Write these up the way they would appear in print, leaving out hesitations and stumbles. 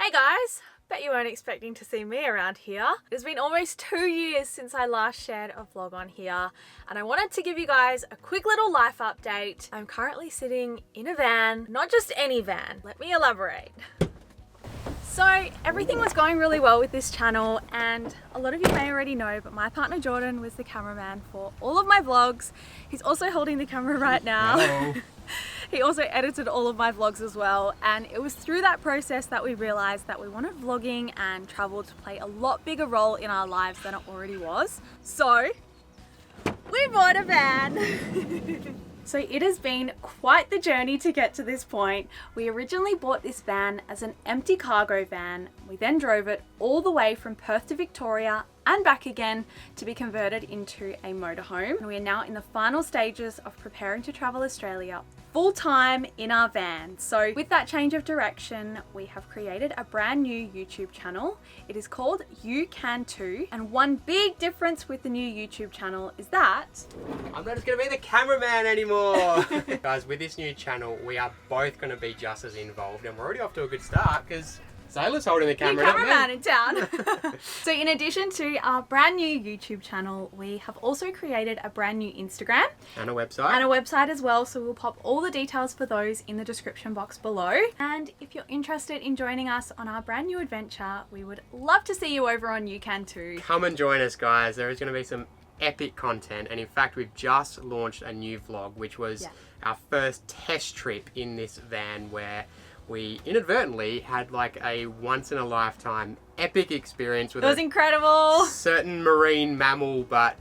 Hey guys, bet you weren't expecting to see me around here. It's been almost 2 years since I last shared a vlog on here, and I wanted to give you guys a quick little life update. I'm currently sitting in a van, not just any van. Let me elaborate. So everything was going really well with this channel, and a lot of you may already know, but my partner Jordan was the cameraman for all of my vlogs. He's also holding the camera right now. Hello. He also edited all of my vlogs as well, and it was through that process that we realized that we wanted vlogging and travel to play a lot bigger role in our lives than it already was. So we bought a van. So it has been quite the journey to get to this point. We originally bought this van as an empty cargo van. We then drove it all the way from Perth to Victoria and back again to be converted into a motorhome. And we are now in the final stages of preparing to travel Australia full time in our van. So with that change of direction, we have created a brand new YouTube channel. It is called You Can Too. And one big difference with the new YouTube channel is that I'm not just going to be the cameraman anymore. Guys, with this new channel, we are both going to be just as involved, and we're already off to a good start because Zayla's holding the camera. new cameraman in town. So in addition to our brand new YouTube channel, we have also created a brand new Instagram And a website. and a website as well. So we'll pop all the details for those in the description box below. And if you're interested in joining us on our brand new adventure, we would love to see you over on You Can Too. Come and join us, guys. There is going to be some epic content, and in fact we've just launched a new vlog, which was our first test trip in this van, where we inadvertently had like a once in a lifetime epic experience with It was incredible. certain marine mammal, but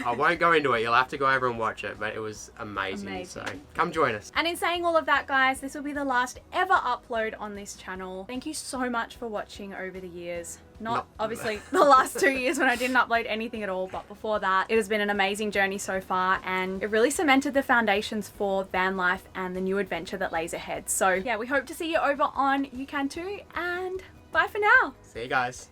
I won't go into it. You'll have to go over and watch it, but it was amazing. So come join us. And in saying all of that, guys, this will be the last ever upload on this channel. Thank you so much for watching over the years. Not obviously the last 2 years when I didn't upload anything at all, but before that, it has been an amazing journey so far, and it really cemented the foundations for van life and the new adventure that lays ahead. So yeah, we hope to see you over on You Can Too, and bye for now. See you guys.